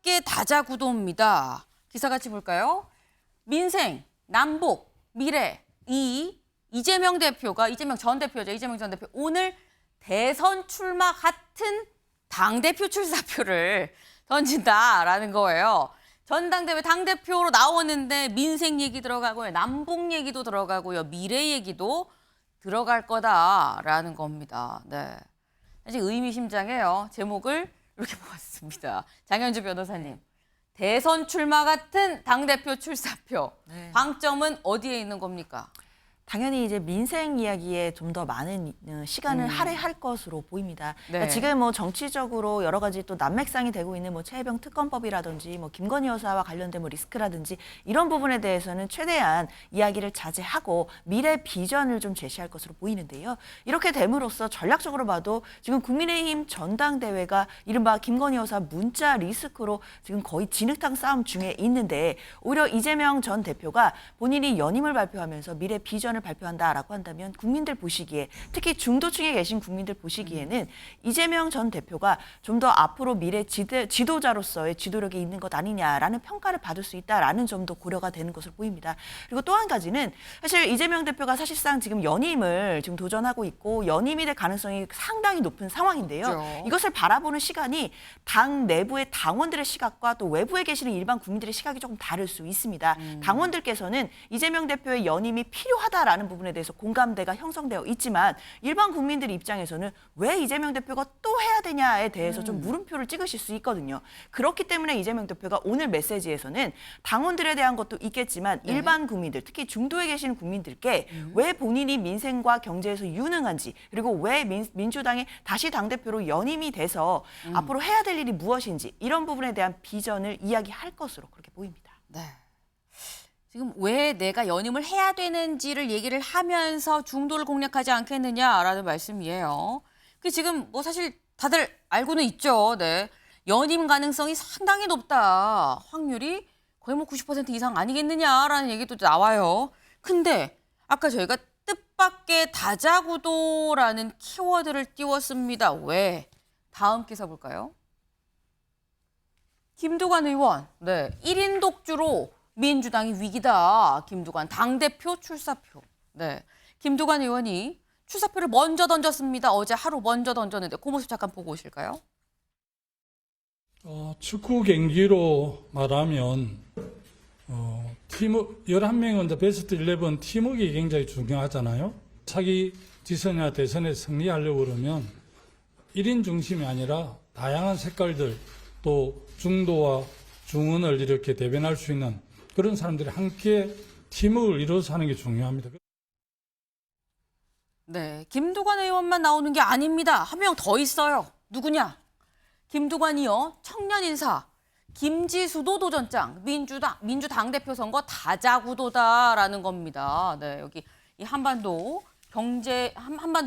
뜻밖의 다자구도입니다. 기사 같이 볼까요? 민생, 남북, 미래, 이재명 대표가 이재명 전 대표죠. 이재명 전 대표 오늘 대선 출마 같은 당대표 출사표를 던진다라는 거예요. 전당대회 당대표로 나오는데 민생 얘기 들어가고요. 남북 얘기도 들어가고요. 미래 얘기도 들어갈 거다라는 겁니다. 네. 사실 의미심장해요. 제목을 이렇게 보았습니다. 장현주 변호사님. 대선 출마 같은 당대표 출사표. 네. 방점은 어디에 있는 겁니까? 당연히 이제 민생 이야기에 좀 더 많은 시간을 할애할 것으로 보입니다. 네. 그러니까 지금 뭐 정치적으로 여러 가지 또 난맥상이 되고 있는 뭐 최혜병 특검법이라든지 뭐 김건희 여사와 관련된 뭐 리스크라든지 이런 부분에 대해서는 최대한 이야기를 자제하고 미래 비전을 좀 제시할 것으로 보이는데요. 이렇게 됨으로써 전략적으로 봐도 지금 국민의힘 전당대회가 이른바 김건희 여사 문자 리스크로 지금 거의 진흙탕 싸움 중에 있는데 오히려 이재명 전 대표가 본인이 연임을 발표하면서 미래 비전을 발표한다라고 한다면 국민들 보시기에 특히 중도층에 계신 국민들 보시기에는 이재명 전 대표가 좀 더 앞으로 미래 지도자로서의 지도력이 있는 것 아니냐라는 평가를 받을 수 있다라는 점도 고려가 되는 것으로 보입니다. 그리고 또 한 가지는 사실 이재명 대표가 사실상 지금 연임을 지금 도전하고 있고 연임이 될 가능성이 상당히 높은 상황인데요. 그렇죠. 이것을 바라보는 시간이 당 내부의 당원들의 시각과 또 외부에 계시는 일반 국민들의 시각이 조금 다를 수 있습니다. 당원들께서는 이재명 대표의 연임이 필요하다라는 부분에 대해서 공감대가 형성되어 있지만 일반 국민들 입장에서는 왜 이재명 대표가 또 해야 되냐에 대해서 좀 물음표를 찍으실 수 있거든요. 그렇기 때문에 이재명 대표가 오늘 메시지에서는 당원들에 대한 것도 있겠지만 네. 일반 국민들, 특히 중도에 계시는 국민들께 왜 본인이 민생과 경제에서 유능한지 그리고 왜 민주당이 다시 당대표로 연임이 돼서 앞으로 해야 될 일이 무엇인지 이런 부분에 대한 비전을 이야기할 것으로 그렇게 보입니다. 네. 지금 왜 내가 연임을 해야 되는지를 얘기를 하면서 중도를 공략하지 않겠느냐라는 말씀이에요. 그 지금 뭐 사실 다들 알고는 있죠. 네. 연임 가능성이 상당히 높다. 확률이 거의 뭐 90% 이상 아니겠느냐라는 얘기도 나와요. 근데 아까 저희가 뜻밖의 다자구도라는 키워드를 띄웠습니다. 왜? 다음 기사 볼까요? 김두관 의원, 네, 1인 독주로 민주당이 위기다. 김두관 당대표 출사표. 네, 김두관 의원이 출사표를 먼저 던졌습니다. 어제 하루 먼저 던졌는데 그 모습 잠깐 보고 오실까요? 축구 경기로 말하면 팀 11명은 베스트 11 팀워크가 굉장히 중요하잖아요. 차기 지선이나 대선에 승리하려고 그러면 1인 중심이 아니라 다양한 색깔들 또 중도와 중원을 이렇게 대변할 수 있는 그런 사람들이 함께 팀을 이뤄서 하는 게 중요합니다. 네, 김두관 의원만 나오는 게 아닙니다. 한 명 더 있어요. 누구냐? 김두관이요. 청년 인사. 김지수도 도전장. 민주당 대표 선거 다자구도다라는 겁니다. 네, 여기 이 한반도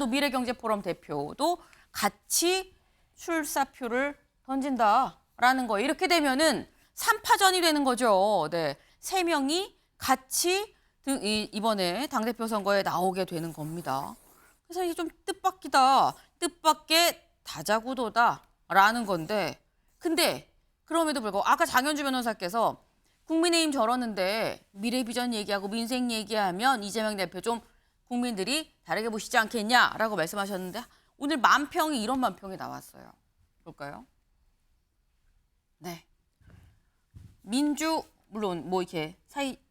미래 경제 포럼 대표도 같이 출사표를 던진다라는 거예요. 이렇게 되면은 3파전이 되는 거죠. 네. 3명이 같이 이번에 당대표 선거에 나오게 되는 겁니다. 그래서 이게 좀 뜻밖이다. 뜻밖의 다자구도다라는 건데 근데 그럼에도 불구하고 아까 장현주 변호사께서 국민의힘 저러는데 미래 비전 얘기하고 민생 얘기하면 이재명 대표 좀 국민들이 다르게 보시지 않겠냐라고 말씀하셨는데 오늘 만평이 이런 만평이 나왔어요. 볼까요? 네. 물론 뭐 이렇게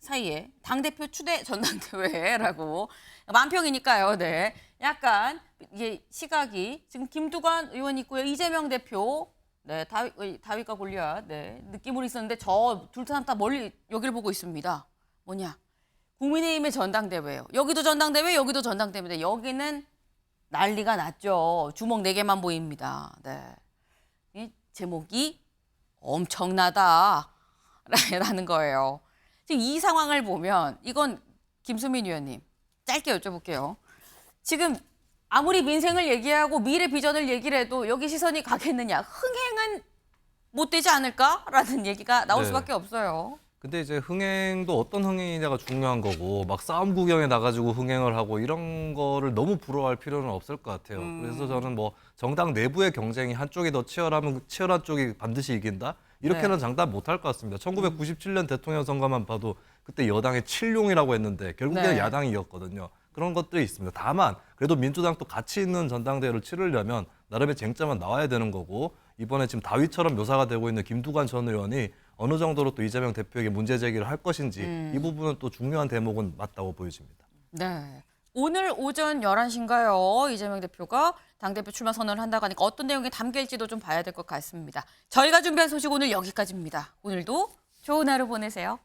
사이에 당대표 추대 전당대회라고 만평이니까요. 네. 약간 이게 시각이 지금 김두관 의원 있고요. 이재명 대표 네, 다윗과 골리앗 네, 느낌으로 있었는데 저 둘 사람 다 멀리 여기를 보고 있습니다. 뭐냐? 국민의힘의 전당대회예요. 여기도 전당대회, 여기도 전당대회인데 여기는 난리가 났죠. 주먹 4개만 보입니다. 네. 이 제목이 엄청나다라는 거예요. 지금 이 상황을 보면 이건 김수민 의원님 짧게 여쭤볼게요. 지금 아무리 민생을 얘기하고 미래 비전을 얘기를 해도 여기 시선이 가겠느냐. 흥행은 못 되지 않을까라는 얘기가 나올 네. 수밖에 없어요. 근데 이제 흥행도 어떤 흥행이냐가 중요한 거고 막 싸움 구경에 나가지고 흥행을 하고 이런 거를 너무 부러워할 필요는 없을 것 같아요. 그래서 저는 뭐 정당 내부의 경쟁이 한쪽이 더 치열하면 치열한 쪽이 반드시 이긴다 이렇게는 장담 못할 것 같습니다. 1997년 대통령 선거만 봐도 그때 여당의 칠룡이라고 했는데 결국에는 네. 야당이 이겼거든요. 그런 것들이 있습니다. 다만 그래도 민주당도 가치 있는 전당대회를 치르려면 나름의 쟁점은 나와야 되는 거고 이번에 지금 다윗처럼 묘사가 되고 있는 김두관 전 의원이 어느 정도로 또 이재명 대표에게 문제 제기를 할 것인지 이 부분은 또 중요한 대목은 맞다고 보여집니다. 네. 오늘 오전 11시인가요? 이재명 대표가 당대표 출마 선언을 한다고 하니까 어떤 내용이 담길지도 좀 봐야 될 것 같습니다. 저희가 준비한 소식 오늘 여기까지입니다. 오늘도 좋은 하루 보내세요.